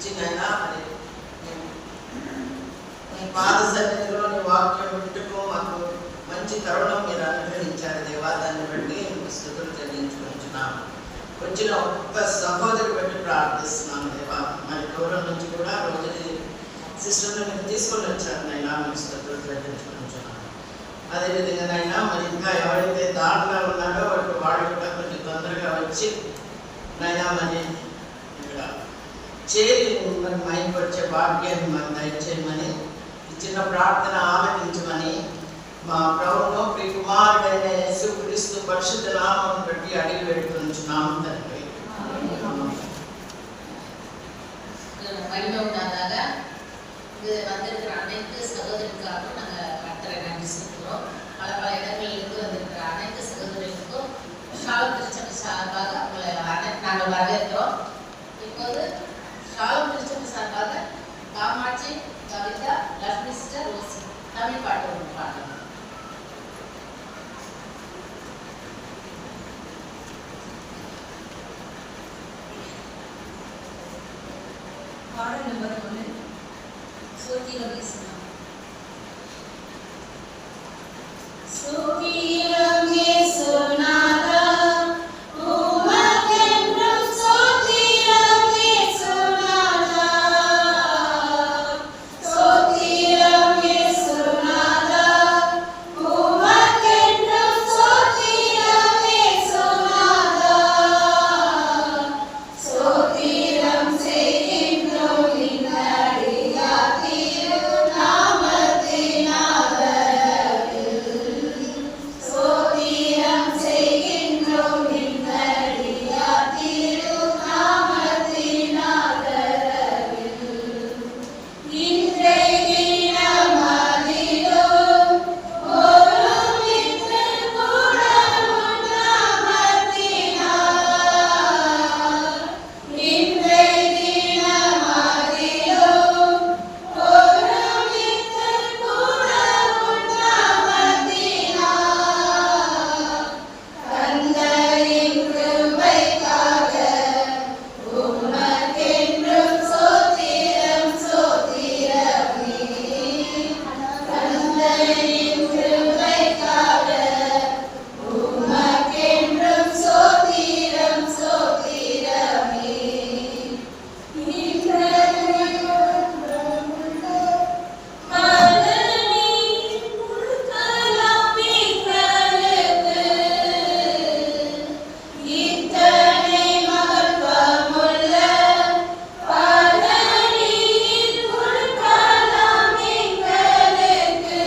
చిన్నైనా మీ పాద సన్నిధిలో నీ వాక్యం వింటుకు మాకు మంచి తరుణం మీరు అనుగ్రహించారు దేవా. దాన్ని బట్టి స్తుతులు చెల్లించుకుంటున్నాము. వచ్చిన ఒక్క సహోదరి బట్టి ప్రార్థిస్తున్నాను దేవా. మరి దూరం నుంచి కూడా రోజు సిస్టర్ని మీరు తీసుకొని వచ్చారు నైనా, మీకు స్తుతులు చెల్లించుకుంటున్నాను. అదేవిధంగా నైనా మరి ఇంకా ఎవరైతే దాంట్లో ఉన్నారో వాళ్ళు కూడా కొంచెం తొందరగా వచ్చి నైనా మరి ఇక్కడ చేరి మరి మైండ్కి వచ్చే భాగ్యాన్ని మనం దయచేయమని, చిన్న ప్రార్థన ఆలకించమని మా ప్రభువును ప్రియ కుమారుడైన యేసుక్రీస్తు పరిశుద్ధ నామమును బట్టి అడిగి వేడుకొనుచున్నాము తండ్రి. வந்திருக்கிற அனைத்து சகோதரிகளுக்காகவும் நாங்கள் கர்த்தரை நன்றி செலுத்துகிறோம். பல பல இடங்களிலிருந்து வந்திருக்கிற அனைத்து சகோதரிகளுக்கும் ஷாሎም திருச்சபை சார்பாக உங்களை நாங்கள் வரவேற்கிறோம். இப்போது ஷாሎም திருச்சபை சார்பாக காமாட்சி, கவிதா, லக்ஷ்மி சிஸ்டர், ரோசி தமிழ் பாட்டு ஒன்று பாடுறோம். பாடல் நம்பர் 1 சோதிரம் இயேசுநாதா. சோதிரம் இயேசுநாதா உமக்கென்றும் சோதிரம் இயேசுநாதா. சோதிரம் இயேசுநாதா உமக்கென்றும் சோதிரம் இயேசுநாதா. சோதிரம் செய்கின்றோம் நின்னடியார் திருநாமத்தினாதரவில். சோதிரம் செய்கின்றோம் நின்னடியார் திருநாமத்தினாதரவில். இன்றைய தினமதிலும் ஒருமித்து கூடவும் நாமத்தினார். இன்றைய தினமதிலும் ஒருமித்து கூடவும் நாமத்தினார். கர்த்தரின் கிருபைக்காக உமக்கென்றும் சோத்திரம் சோத்திரமே. கர்த்தரின் கிருபைக்காக உமக்கென்றும் சோத்திரம் சோத்திரமே. இத்தனை மகத்துவமுள்ள பலனின் கொடுக்கலாம் எங்களுக்கு.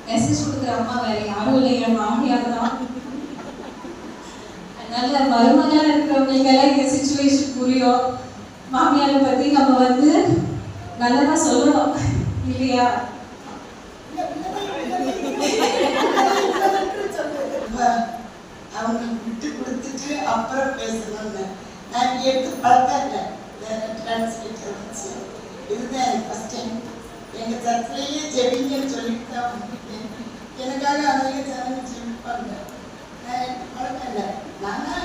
மெசேஜ் கொடுக்குற அம்மா வேற யாரும் இல்லை, என் மாமியார் தான். அதனால மருமகளா இருக்கிறவங்களுக்கு எல்லாம் இந்த சிச்சுவேஷன் புரியும். மாமியாரை பத்தி நம்ம நல்லதா சொல்லணும் இல்லையா? அவங்க விட்டு கொடுத்துட்டு அப்புறம் பேசணும்னு நான் எடுத்து பழக்கல. டிரான்ஸ்லேட்டர் வச்சு இதுதான் எனக்கு ஃபர்ஸ்ட் டைம். எங்கள் சர்ச்சிலேயே ஜெபிங்கன்னு சொல்லிட்டு தான் வந்துருக்கேன். எனக்காக அநேக ஜனங்க ஜெபிப்பாங்க. நான் எனக்கு பழக்கம் இல்லை. நானும்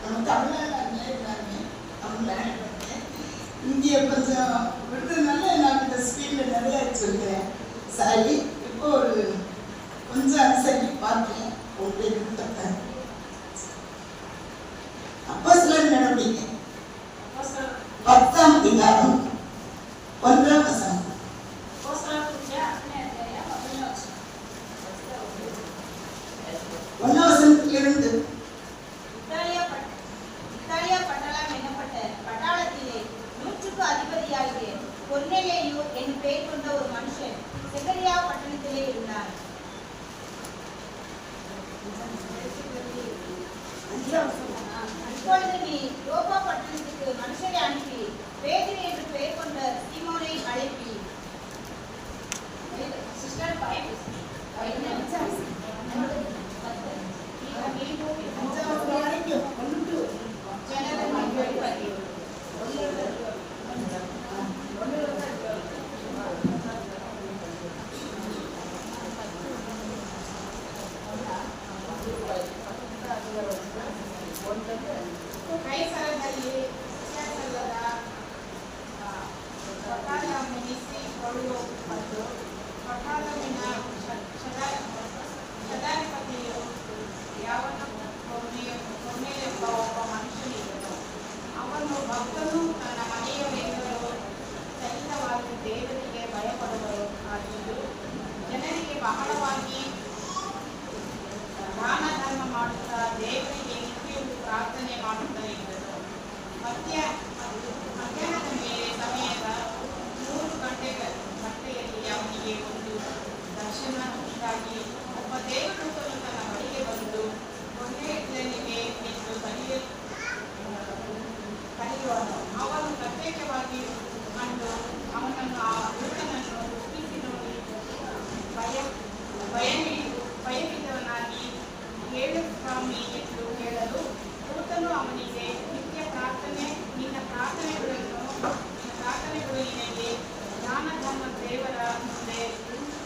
நம்ம தமிழ்நாடு அங்கே இருந்தாங்க தமிழ்நாடு இருக்கேன். இங்கே கொஞ்சம் விடுறதுனால நான் இந்த ஸ்பீடில் நிறையா சொல்கிறேன். சாரி, இப்போ ஒரு கொஞ்சம் அனுசரித்து பார்த்தேன். உங்களுக்கு பார்த்தேன் அப்போஸ்தலர் நடவடிக்கை 10ஆம் அதிகாரம் 1ஆம் வசனம். ஒன்றாம் வசனத்திலிருந்து இத்தாலியா பட்டணம் என்னப்பட்ட பட்டாளத்திலே 100க்கு அதிபதியாகிய கொர்நேலியு என்னும் பெயர் கொண்ட ஒரு மனுஷன் செகரியா பட்டணத்திலே இருந்தார். இப்பொழுது நீ யோப்பா பட்டணத்துக்கு மனுஷரை அனுப்பி பேதுரு என்று பெயர் கொண்ட சீமோனை அழைப்பி. சிஸ்டர் ಅವನು ಭಕ್ತನು ತನ್ನ ಮನೆಯವರೆಲ್ಲರೂ ಸಹಿತವಾಗಿ ದೇವರಿಗೆ ಭಯಪಡುವರು ಆಗಿದ್ದು ಜನರಿಗೆ ಬಹಳವಾಗಿ ದಾನ ಧರ್ಮ ಮಾಡುತ್ತಾ ದೇವರಿಗೆ ನಿತ್ಯವೂ ಪ್ರಾರ್ಥನೆ ಮಾಡುತ್ತಾ ಮಧ್ಯಾಹ್ನದ ಮೇಲೆ ಸಮಯದ 3 ಗಂಟೆಗಳ ಗಂಟೆಯಲ್ಲಿ ಅವನಿಗೆ ಒಂದು ದರ್ಶನ ಉಂಟಾಗಿ ಒಬ್ಬ ದೇವದೂತನು ತನ್ನ ಬಳಿಗೆ ಬಂದು ಕೊರ್ನೇಲಿಯನಿಗೆ ಎಂದು ಕರೆಯುವನು. ಅವನು ಪ್ರತ್ಯೇಕವಾಗಿ ಕಂಡು ಅವನನ್ನು ಆ ದೂತನನ್ನು ಹುಟ್ಟಿಸಿ ನೋಡಿ ಭಯಭೀತನಾಗಿ ಹೇಳು ಸ್ವಾಮಿ ಎಂದು ಹೇಳಲು ದೂತನು ಅವನಿಗೆ ನಿನ್ನ ಪ್ರಾರ್ಥನೆಗಳು ನಿನಗೆ ಜ್ಞಾನಧರ್ಮ ದೇವರ ಮುಂದೆ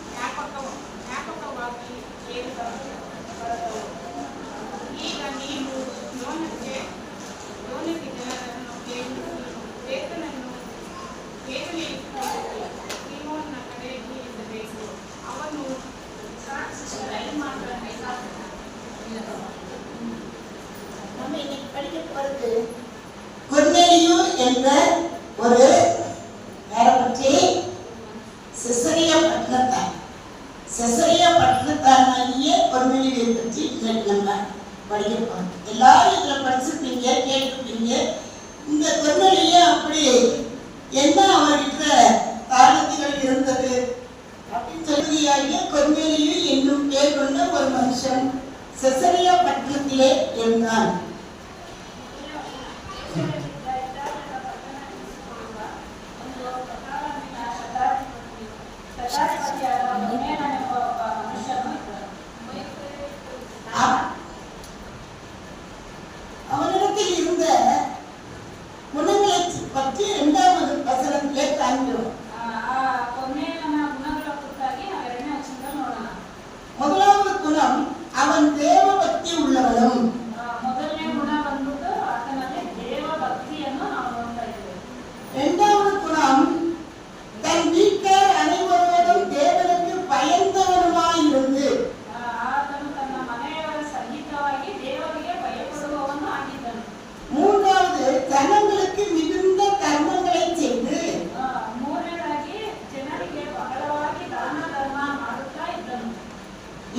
ಜ್ಞಾಪಕವಾಗಿ ಬರದವು. ಈಗ ನೀನು ಯೋನಕ್ಕೆ ಜನರನ್ನು ಬೇಗನೆಯಿಟ್ಟುಕೊಳ್ಳಿ, ಸೀಮೋನನ ಕಡೆಗೆ ಇರಬೇಕು. ಅವನು நம்ம இன்னைக்கு படிக்க போறது கொர்நேலியு என்ற ஒரு யாரை பற்றி? செசரியா பட்டணத்தானாகிய கொர்நேலியுவை பற்றி இன்னைக்கு நம்ம படிக்க போறோம். எல்லாரும் இதுல படிச்சிருப்பீங்க, கேட்டிருப்பீங்க. இந்த கொர்நேலியு அப்படி என்ன அவர்கிட்ட தாளத்துகள் இருந்தது அப்படின்னு சொல்லியாகிய கொர்நேலியு என்னும் பேர் கொண்ட ஒரு மனுஷன் செசரியா பட்டணத்திலே இருந்தான். அவனிடத்தில் இருந்த குணங்களை பற்றி 2வது வசனத்திலே காண்கிறோம். முதலாவது குணம் அவன் தேவ பக்தி உள்ளவனும். ಮೊದಲನೇ ಗುಣ ಬಂದ್ಬಿಟ್ಟು ಆತನಲ್ಲಿ ದೇವ ಭಕ್ತಿಯನ್ನು ನಾವು ನೋಡ್ತಾ ಇದ್ದೇವೆ. 2வது குணம் தன் வீட்டார் அனைவரோடும் தேவனுக்கு பயந்தவனுமாயிருந்து. ಆತನು ತನ್ನ ಮನೆಯವರ ಸಹಿತವಾಗಿ ದೇವರಿಗೆ ಭಯಪಡುವವನು ಆಗಿದ್ದನು. 3வது ஜனங்களுக்கு மிகுந்த கர்மங்களை செய்து. 3ನೇದಾಗಿ ಜನರಿಗೆ ಬಹಳವಾಗಿ ದಾನ ಧರ್ಮ ಮಾಡುತ್ತಾ ಇದ್ದನು.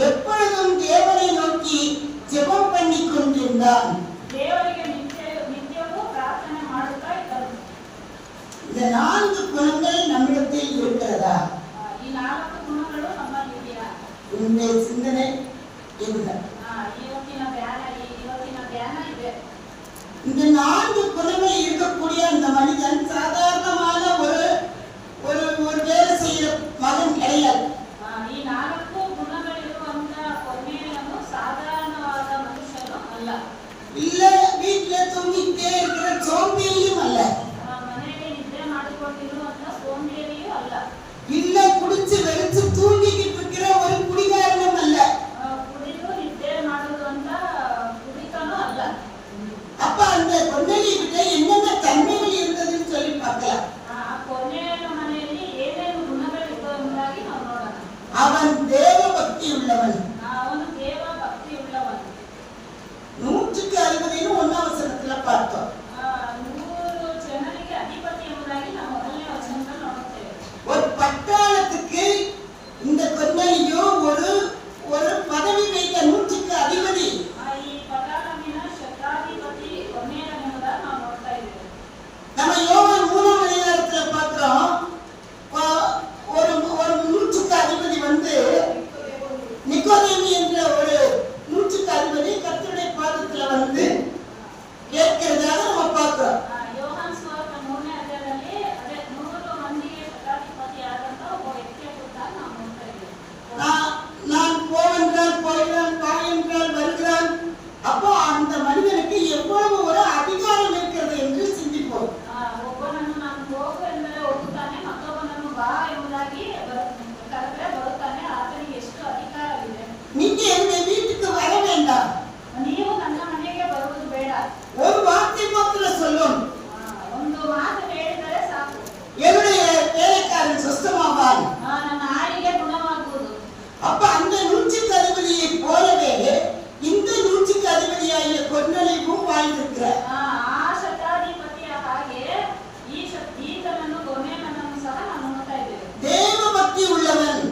எப்பொழுதும் தேவனை நோக்கி ஜெபம் பண்ணி கொண்டிருந்தான். ದೇವರಿಗೆ ನಿತ್ಯವೂ ಪ್ರಾರ್ಥನೆ ಮಾಡುತ್ತಾ ಇದ್ದನು. இந்த 4 குணங்கள் நம்மிடத்தில் இருக்கிறதா? ಈ 4 ಗುಣಗಳು ನಮ್ಮಲ್ಲಿ ಇದೆಯಾ? உன்னுடைய சிந்தனை இதுதான். ಇವತ್ತಿನ ಧ್ಯಾನ ಇದೆ. இந்த 4 குணங்கள் இருக்கக்கூடிய அந்த மனிதன் சாதாரணமான ஒரு வேலை செய்யற மகன் கிடையாது. ಈ 4 ಗುಣಗಳಿರುವಂತ ಕೊರ್ನೇಲಿಯನು ಸಾಧಾರಣವಾದ ಮನುಷ್ಯನು ಅಲ್ಲ. இல்ல வீட்டுல தூங்கிட்டே இருக்கிற சோம்பேறியும் அல்ல. ಮನೆಯಲ್ಲಿ ನಿದ್ದೆ ಮಾಡಿಕೊಂಡಿರುವಂತ ಸೋಂಬೇರಿಯೂ ಅಲ್ಲ. இல்ல குடிச்சு வெறிச்சு தூங்கிக்கிட்டு இருக்கிற ஒரு குடிகாரனும் அல்ல. ಕುಡಿದು ನಿದ್ದೆ ಮಾಡುವಂತ ಕುಡಿತನೂ ಅಲ್ಲ. அப்ப அந்த கொர்நேலியு கிட்ட என்னென்ன தன்மைகள் இருந்ததுன்னு சொல்லி பார்க்கலாம். ಕೊರ್ನೇಲಿಯನ ಮನೆಯಲ್ಲಿ ಏನೇನು ಗುಣಗಳಿದ್ದವು ಎಂಬುದಾಗಿ ನಾವು ನೋಡೋಣ. அவன் தேவ பக்தி உள்ளவன். ಅವನು ದೇವ ಭಕ್ತಿ ಉಳ್ಳವನು. 100க்கு அதிபதினு 1ஆம் வசனத்துல பார்த்தோம். 100 ಜನರಿಗೆ ಅಧಿಪತಿ ಎಂಬುದಾಗಿ ನಾವು ಮೊದಲನೇ ವಚನದಲ್ಲಿ ನೋಡುತ್ತೇವೆ. ஒரு பட்டாளத்துக்கு இந்த கொர்நேலியு ஒரு பதவி வைத்த 100க்கு அதிபதி. ಈ ಪಟಾಳಮಿನ ಶತಾಧಿಪತಿ ಕೊರ್ನೇಲಿಯನ ಎಂಬುದಾಗಿ ನಾವು ನೋಡ್ತಾ ಇದ್ದೇವೆ. நம்ம யோவான் 3ஆம் அதிகாரத்துல பார்க்கிறோம். ஒரு 100க்கு அதிபதி வந்து நிக்கோதேமு என்ற ஒரு 100க்கு அதிபதி கர்த்தருடைய பாதத்துல வந்து கேட்கிறதாக நம்ம பார்க்கிறோம். ಯೋಹಾನ್ ಸುವಾರ್ತೆ 3ನೇ ಅಧ್ಯಾಯದಲ್ಲಿ ಅದೇ 100 ಮಂದಿಗೆ ಶತಾಧಿಪತಿ ಆದಂತ ಒಬ್ಬ ವ್ಯಕ್ತಿಯ ಕುರಿತಾಗಿ ನಾವು ನೋಡ್ತಾ ಇದ್ದೇವೆ. நான் போவென்றால் போகிறான், வா என்றால் வருகிறான். அப்போ அந்த மனிதனுக்கு எவ்வளவு ஒரு அதிகாரம் இருக்கிறது என்று சிந்திப்போம். ಒಬ್ಬನನ್ನು ನಾನು ಹೋಗು ಎಂದರೆ ಹೋಗುತ್ತಾನೆ, ಮತ್ತೊಬ್ಬನನ್ನು ಬಾ ಎಂಬುದಾಗಿ ಕರೆದರೆ ಬರುತ್ತಾನೆ. ಆತನಿಗೆ ಎಷ್ಟು ಅಧಿಕಾರವಿದೆ. நீங்க எங்க வீட்டுக்கு வர வேண்டாம், ನೀವು ನನ್ನ ಮನೆಗೆ ಬರುವುದು ಬೇಡ. ஒரு வார்த்தை மாத்திரம் சொல்லும், ಒಂದು ಮಾತು ಹೇಳಿದರೆ ಸಾಕು, என்னுடைய வேலைக்காரன் சுத்தமாவான். ನನ್ನ ಆಳಿಗೆ ಗುಣವಾಗುವುದು. அப்ப அந்த 100க்கு அதிபதியை போலவே இந்த 100க்கு அதிபதியாகிய கொர்நேலியுவும் வாழ்ந்திருக்கிறார். ಆ ಶತಾಧಿಪತಿಯ ಹಾಗೆ ಈತನನ್ನು ಕೊರ್ನೇಲಿಯನನ್ನು ಸಹ ನಾವು ನೋಡ್ತಾ ಇದ್ದೇವೆ. தேவ பக்தி உள்ளவன்.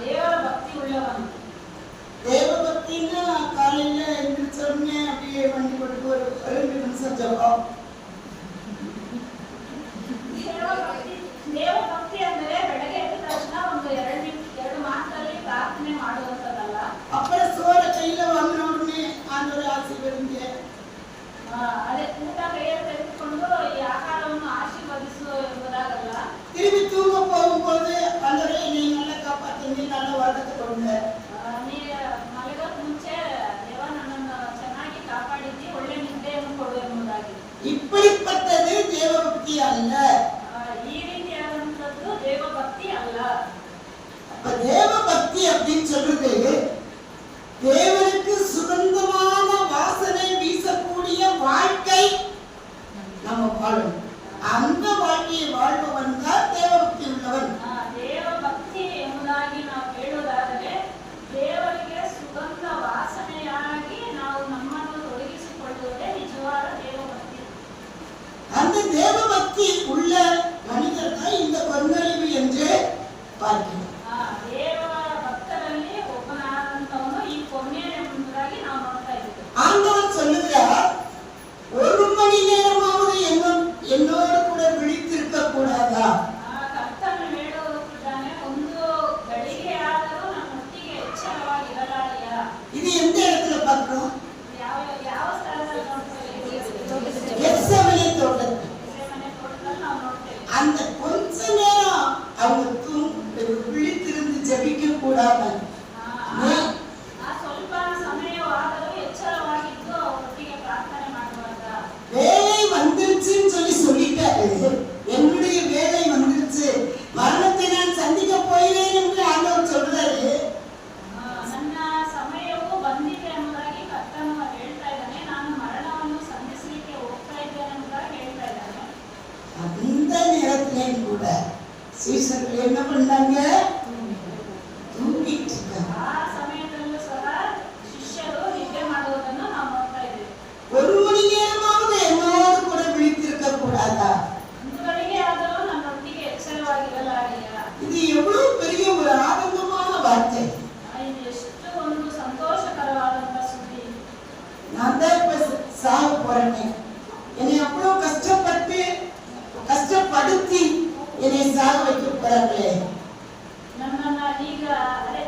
ದೇವರ ಭಕ್ತಿ ಉಳ್ಳವನು. தேவ பக்தின்னா காலையில எந்திரிச்ச உடனே அப்படியே வண்டி போட்டு ஒரு 2 நிமிஷம் ஜெபம், ತಂದೆ ಕೈಯಲ್ಲಿ ತೆಗೆದುಕೊಂಡು ಈ ಆಹಾರವನ್ನು ಆಶೀರ್ವದಿಸು ಎಂಬುದಾಗಲ್ಲ. திரும்பி தூங்க போகும்போது ஆண்டவரே என்னை நல்லா காப்பாத்துங்க, நல்ல வார்த்தை கொடுங்க. ನೀ ಮಲಗೋಕ್ ಮುಂಚೆ ದೇವ ನನ್ನನ್ನು ಚೆನ್ನಾಗಿ ಕಾಪಾಡಿದ್ದಿ, ಒಳ್ಳೆ ನಿದ್ದೆಯನ್ನು ಕೊಡು ಎಂಬುದಾಗಿ. இப்படிப்பட்டது தேவபக்தி அல்ல. ಈ ರೀತಿಯಾದಂಥದ್ದು ದೇವಭಕ್ತಿ ಅಲ್ಲ. அப்ப தேவபக்தி அப்படின்னு சொல்றது தேவனுக்கு சுகந்தமான வாசனை வீசக்கூடிய வாழ்க்கை நம்ம வாழணும். அந்த வாழ்க்கையை வாழ்பவன் தான் தேவபக்தி உள்ளவன். ದೇವಭಕ್ತಿ ಎಂಬುದಾಗಿ ನಾವು ಹೇಳುವುದಾದರೆ ದೇವರಿಗೆ ಸುಗಂಧ ವಾಸನೆಯಾಗಿ ನಾವು ನಮ್ಮನ್ನು ತೊಡಗಿಸಿಕೊಳ್ಳುವುದೇ ನಿಜವಾದ ದೇವಭಕ್ತಿ. அந்த தேவபக்தி உள்ள மனிதர் தான் இந்த கொர்நேலியு என்று பார்க்கிறோம். ದೇವ ಭಕ್ತರಲ್ಲಿ ಒಬ್ಬನಾದಂಥವನು ಈ ಕೊರ್ನೇಲಿಯ ಎಂಬುದಾಗಿ ನಾವು ನೋಡ್ತಾ ಇದ್ದೀವಿ. ஆண்டவர் சொல்லுகிறார், ஒரு மணி நேரமாவது என்னோடு கூட விழித்திருக்க கூடாதா? ಕರ್ತನು ಹೇಳುತ್ತಿದ್ದಾನೆ, ಒಂದು ಗಳಿಗೆ ಆದರೂ ನನ್ನೊಟ್ಟಿಗೆ ಎಚ್ಚರವಾಗಿರಲಾರಿಯಾ? இது எந்த இடத்துல பார்க்கிறோம்? ಯಾವ ಯಾವ ಸ್ಥಳದಲ್ಲಿ ನೋಡ್ತೇವೆ? கெத்செமனே தோட்டத்தில். ಮನೆ ತೋಟದಲ್ಲಿ ನಾವು ನೋಡ್ತೇವೆ. அந்த கொஞ்ச நேரம் அவங்க விழித்திருந்து ஜெபிக்க கூடாமல் ಸ್ವಲ್ಪ ಸಮಯವಾದರೂ ಎಚ್ಚರವಾಗಿದ್ದು ಅವರೊಟ್ಟಿಗೆ ಪ್ರಾರ್ಥನೆ ಮಾಡುವಾಗ வேலை வந்துருச்சுன்னு சொல்லிட்டாரு. என்னுடைய வேலை வந்துருச்சு, மரணத்தை நான் சந்திக்க போகிறேன் என்று ஆண்டவர் சொல்றாரு. ನನ್ನ ಸಮಯವು ಬಂದಿದೆ ಎಂಬುದಾಗಿ ಕರ್ತನು ಹೇಳ್ತಾ ಇದ್ದಾನೆ. ನಾನು ಮರಣವನ್ನು ಸಂಧಿಸಲಿಕ್ಕೆ ಹೋಗ್ತಾ ಇದ್ದೇನೆ ಎಂಬುದಾಗಿ ಹೇಳ್ತಾ ಇದ್ದಾನೆ. அந்த நேரத்திலேயும் கூட சீசர்கள் என்ன பண்ணாங்க? தூங்கிட்டு இருக்காங்க. ಆ ಸಮಯದಲ್ಲೂ ಸಹ ಶಿಷ್ಯರು ನಿದ್ದೆ ಮಾಡುವುದನ್ನು ನಾವು ನೋಡ್ತಾ ಇದ್ದೇವೆ. ஒரு மணி நேரமாவது என்னோடு கூட விழித்திருக்க கூடாதா? ಒಂದು ಗಳಿಗೆ ಆದರೂ ನನ್ನೊಟ್ಟಿಗೆ ಎಚ್ಚರವಾಗಿರಲಾರಿಯಾ? இது எவ்வளவு பெரிய ஒரு ஆனந்தமான வார்த்தை. ಇದು ಎಷ್ಟು ಒಂದು ಸಂತೋಷಕರವಾದಂತ ಸುದ್ದಿ. நான் தான் இப்ப சாக போறேன், என்னை அவ்வளவு கஷ்டப்படுத்தி என்னை சாக வைக்க போறாங்களே. ನನ್ನನ್ನ ಈಗ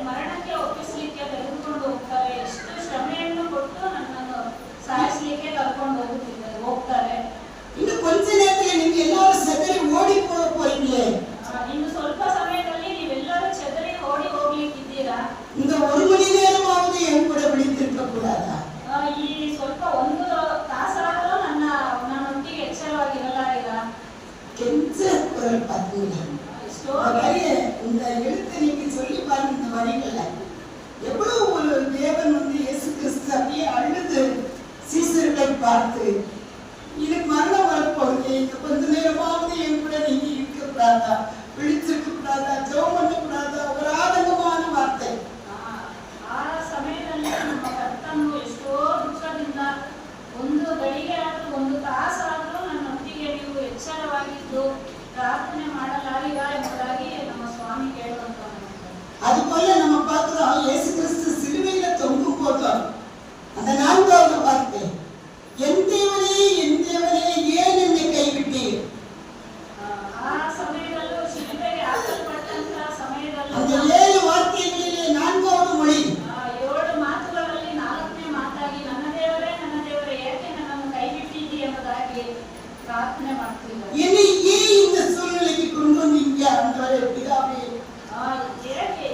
ಮರಣಕ್ಕೆ ಒಪ್ಪಿಸಲಿಕ್ಕೆ ತೆಗೆದುಕೊಂಡು ಹೋಗ್ತಾರೆ. ಎಷ್ಟು ಶ್ರಮೆಯನ್ನು ಕೊಟ್ಟು ನನ್ನನ್ನು ಸಾಯಿಸಲಿಕ್ಕೆ ಕರ್ಕೊಂಡು ಹೋಗ್ತಾರೆ. இன்னும் கொஞ்ச நேரத்துல நீங்க எல்லாரும் செதறி ஓடி போறீங்களே. ಇನ್ನು ಸ್ವಲ್ಪ ಸಮಯದಲ್ಲಿ ನೀವೆಲ್ಲರೂ ಚೆದರಿ ಓಡಿ ಹೋಗ್ಲಿಕ್ಕಿದ್ದೀರಾ? இந்த ஒரு மணி நேரமாவது என் கூட விழித்திருக்க கூடாதா? ಈ ಸ್ವಲ್ಪ ಒಂದು ತಾಸಾದರೂ ನನ್ನೊಟ್ಟಿಗೆ ಎಚ್ಚರವಾಗಿರಲಾರಿರಾ? கெஞ்ச குரல் பார்த்தீங்களா? இந்த எழுத்தை நீங்க சொல்லி பாருங்க. இந்த வரிகள்ல எவ்வளவு ஒரு தேவன் இயேசு கிறிஸ்து அப்படியே அழுது சீசர்களை பார்த்து, இது மரணம் வரப்போகுது, இந்த கொஞ்ச நேரமாவது என் கூட நீங்க இருக்க கூடாதா, விழிச்சிருக்க கூடாதா, ஜெபம் பண்ண கூடாதா? ஒரு ஆதங்கமான வார்த்தை. ಆ ಸಮಯದಲ್ಲಿ ನಮ್ಮ ಕರ್ತನು ಎಷ್ಟೋ ದುಃಖದಿಂದ ಒಂದು ಗಳಿಗೆ ಆದರೂ ಒಂದು ತಾಸಾದರೂ ನನ್ನೊಟ್ಟಿಗೆ ನೀವು ಎಚ್ಚರವಾಗಿದ್ದು ಪ್ರಾರ್ಥನೆ ಮಾಡಲಾರಿರಾ ಎಂಬುದಾಗಿ ನಮ್ಮ ಸ್ವಾಮಿ ಕೇಳುವಂತ. அது போல நம்ம பார்க்கிறோம், இயேசு கிறிஸ்து சிலுவையில தொங்கும் போது அந்த 4வது வார்த்தை, என் தேவனே ஏன் என்னை கைவிட்டீர்? ಆ ಸಮಯದಲ್ಲೂ ಶಿಲುಬೆಗೆ ಹಾಕಲ್ಪಟ್ಟಂತ ಸಮಯದಲ್ಲೂ அந்த 7 வார்த்தைகளிலே 4வது மொழி 7 ಮಾತುಗಳಲ್ಲಿ 4ನೇ ಮಾತಾಗಿ ನನ್ನ ದೇವರೇ ಏಕೆ ನನ್ನನ್ನು ಕೈಬಿಟ್ಟಿದ್ದೀ ಎಂಬುದಾಗಿ ಪ್ರಾರ್ಥನೆ ಮಾಡ್ತಿದ್ದಾರೆ. என்னை ஏன் இந்த சூழ்நிலைக்கு கொண்டு வந்தீங்க ஆண்டவரே பிதாவே?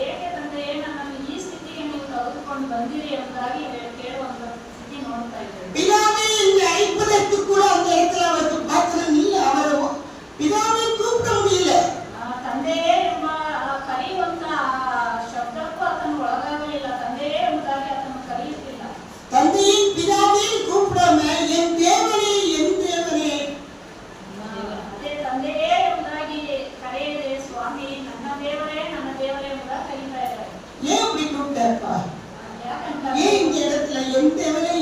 ಏಕೆ ತಂದೆಯೇ ನನ್ನನ್ನು ಈ ಸ್ಥಿತಿಗೆ ನೀವು ತೆಗೆದುಕೊಂಡು ಬಂದಿರಿ ಎಂಬುದಾಗಿ ಕೇಳುವಂತ ಸ್ಥಿತಿ ನೋಡ್ತಾ ಇದ್ದೇವೆ. பிதாவே என்று அழைப்பதற்கு கூட அந்த இடத்துல அவருக்கு பாத்திரம் இல்லை. அவரை பிதாவை கூப்பிட முடியல. ತಂದೆಯೇ ಎಂಬ ಕರೆಯುವಂತ ಶಬ್ದಕ್ಕೂ ಆತನು ಒಳಗಾಗಲಿಲ್ಲ. ತಂದೆಯೇ ಎಂಬುದಾಗಿ ಆತನು ಕರೆಯುತ್ತಿಲ್ಲ. தந்தையின் பிதாவே கூப்பிடாம என் தேவனே ಅದೇ ತಂದೆಯೇ ಎಂಬುದಾಗಿ ಕರೆಯದೆ ಸ್ವಾಮಿ ನನ್ನ ದೇವರೇ ಎಂಬುದಾಗಿ ಕರೀತಾ ಇದ್ದಾರೆ. ஏன் அப்படி கூப்பிட்டாருப்பா? ಯಾಕಂತ ஏன் இந்த இடத்துல என் தேவனே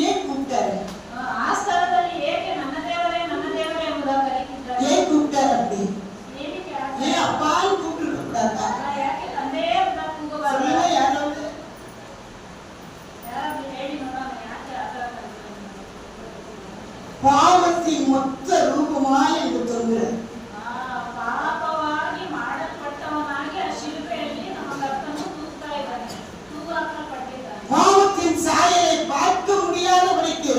ஏன் கூப்பிட்டாரு? ಆ ಸ್ಥಳದಲ್ಲಿ ಏಕೆ ನನ್ನ ದೇವರೇ ಎಂಬುದಾಗಿ ಕರೀತಿದ್ದಾರೆ? ஏன் கூப்பிட்டாரு அப்படி? ಏನಕ್ಕೆ ஏன் அப்பான்னு கூப்பிட்டு கூடாதா? ಯಾಕೆ ತಂದೆಯೇ ಎಂಬುದಾಗಿ ಕೂಗಬಾರದು? சொல்லுங்க யாராவது. ಯಾರಾದ್ರೂ ಹೇಳಿ ನೋಡೋಣ ಯಾಕೆ ಆ ಥರ ಕರೀತಾರೆ? பாவத்தின் மொத்த ரூபமாய் இது தொங்குகிறது. ಪಾಪವಾಗಿ ಮಾಡಲ್ಪಟ್ಟವನಾಗಿ ಆ ಶಿಲುಬೆಯಲ್ಲಿ ನಮ್ಮ ಕರ್ತನು ತೂಗಾಕಲ್ಪಟ್ಟಿದ್ದಾನೆ. பாவத்தின் சாயலை பார்க்க முடியாதபடிக்கு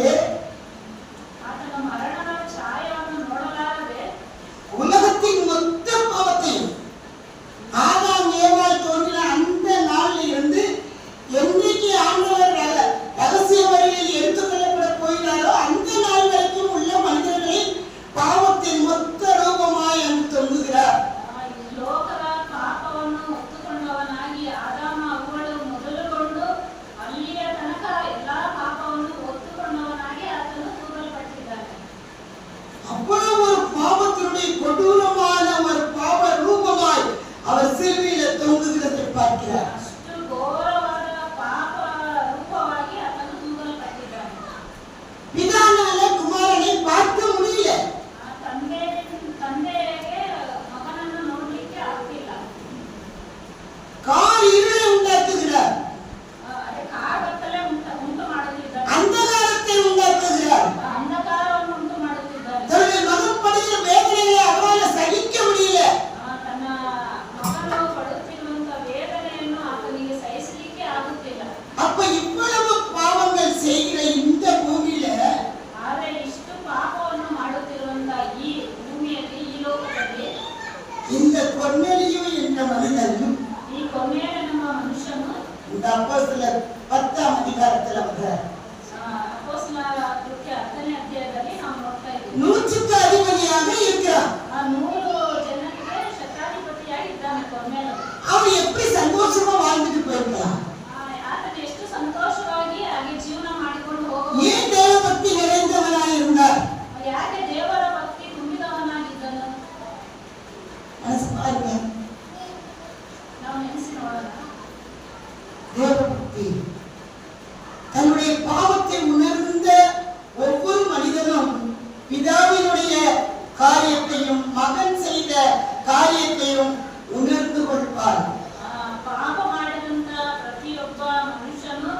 ಆತ ಹಾಕಿದ್ದಾರೆ. ಅಷ್ಟು ಘೋರವಾದ ಪಾಪ ರೂಪವಾಗಿ ಆತನು ತೂಗಲ್ಪಟ್ಟಿದ್ದಾನೆ. பிதானாலே குமாரனை பார்க்க முடியல. ತಂದೆಗೆ ಮಗನನ್ನು ನೋಡ್ಲಿಕ್ಕೆ ಆಗ್ತಿಲ್ಲ. கார் இருளை உண்டாக்குகிறார். ಅದೇ ಕಾಗತ್ತಲೇ ಉಂಟು ಮಾಡುತ್ತಿದ್ದಾರೆ. ಅಂಧಕಾರத்தை உண்டாக்குகிறார். ಅಂಧಕಾರವನ್ನು ಉಂಟು ಮಾಡುತ್ತಿದ್ದಾರೆ. தன்னுடைய மகன் படுகிற வேதனைகளை அவரால் சகிக்க முடியல. ತನ್ನ ಮಗನು ಪಡುತ್ತಿರುವಂತ ವೇದನೆಯನ್ನು ಆತನಿಗೆ ಸಹಿಸಲಿಕ್ಕೆ ಆಗುತ್ತಿಲ್ಲ. அப்ப இவ்வளவு பாவங்கள் செய்கிற இந்த பூமியில ಆದರೆ ಇಷ್ಟು ಪಾಪವನ್ನು ಮಾಡುತ್ತಿರುವಂತ ಈ ಭೂಮಿಯಲ್ಲಿ, ಈ ಲೋಕದಲ್ಲಿ, இந்த கொர்நேலியு என்ற மனிதன் ಈ ಕೊನೆಯ ನಮ್ಮ ಮನುಷ್ಯನು இந்த அப்போஸ்தலர் 10ஆம் அதிகாரத்துல வர்றார். ಅಪೊಸ್ತಲರ ಕೃತ್ಯ 10ನೇ ಅಧ್ಯಾಯದಲ್ಲಿ ನಾವು ನೋಡ್ತಾ ಇದ್ದೀವಿ. 100க்கு அதிபதியாக இருக்கிறான். 100 ಜನರಿಗೆ ಶತಾಧಿಪತಿಯಾಗಿ ಇದ್ದಾನೆ ಕೊರ್ನೇಲಿಯು. அவன் எப்படி சந்தோஷமா வாழ்ந்துட்டு போயிருக்கலாம்? ಆತನು ಎಷ್ಟು ಸಂತೋಷವಾಗಿ ಹಾಗೆ ಜೀವನ ಮಾಡಿಕೊಂಡು ಹೋಗಬಹುದು. ஏன் தேவபக்தி நிறைந்தவனாக இருந்தார்? ಯಾಕೆ ದೇವರ ಭಕ್ತಿ ತುಂಬಿದವನಾಗಿದ್ದನು? மனசு பாருங்க. ನಾವು ನೆನೆಸಿ ನೋಡೋಣ. தேவபக்தி தன்னுடைய பாவத்தை உணர்ந்த ஒவ்வொரு மனிதனும் பிதாவினுடைய காரியத்தையும் மகன் செய்த காரியத்தையும் உணர்ந்து கொள்வார். ಪಾಪ ಮಾಡಿದಂತ ಪ್ರತಿಯೊಬ್ಬ ಮನುಷ್ಯನು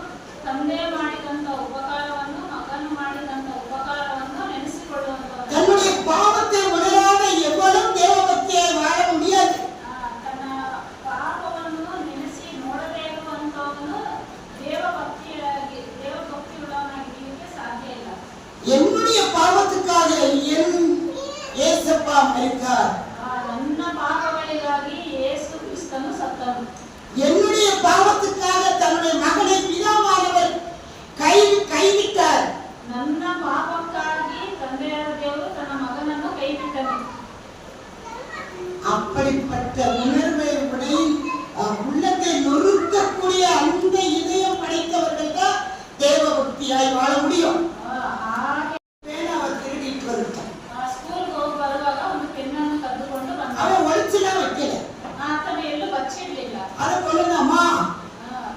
ತಂದೆ ಮಾಡಿದಂತ ಉಪಕಾರವನ್ನು, ಮಗನು ಮಾಡಿದಂತ ಉಪಕಾರವನ್ನು ನೆನೆಸಿಕೊಳ್ಳುವಂತ தன்னுடைய பாவத்தை உணராத எவனும் தேவபக்தியாய் வாழ முடியாது. ತನ್ನ ಪಾಪವನ್ನು ನೆನೆಸಿ ನೋಡದೇ ಇರುವಂತವನು ದೇವಭಕ್ತಿಯುಳ್ಳವನಾಗಿರಲಿಕ್ಕೆ ಸಾಧ್ಯ ಇಲ್ಲ. என்னுடைய பாவத்துக்காக என் ஏசப்பா மரித்தார். ನನ್ನ ಪಾಪಗಳಿಗಾಗಿ ಯೇಸು ಕ್ರಿಸ್ತನು ಸತ್ತನು. என்னுடைய பாவத்துக்காக தன்னுடைய மகனை பிதாவானவர் கைவிட்டார். ನನ್ನ ಪಾಪಕ್ಕಾಗಿ ತಂದೆಯಾದ ದೇವರು ತನ್ನ ಮಗನನ್ನು ಕೈಬಿಟ್ಟನು. அப்படிப்பட்ட உணர்வை உடைய உள்ளத்தை நொறுக்கக்கூடிய அந்த இதயம் படைத்தவர்கள் தான் தேவபக்தியாய் வாழ முடியும். ಹಾಗೆ அவர் திருடிட்டு வந்துட்டான். ಸ್ಕೂಲ್ಗೆ ಹೋಗಿ ಬರುವಾಗ ಒಂದು ಪೆನ್ನನ್ನು ಕದ್ದುಕೊಂಡು ಬಂದ. அவன் ஒழிச்சுலாம் வைக்கல. ಆತನು ಎಲ್ಲೂ ಬಚ್ಚಿಡ್ಲಿಲ್ಲ. அதை கொள்ளுங்கம்மா,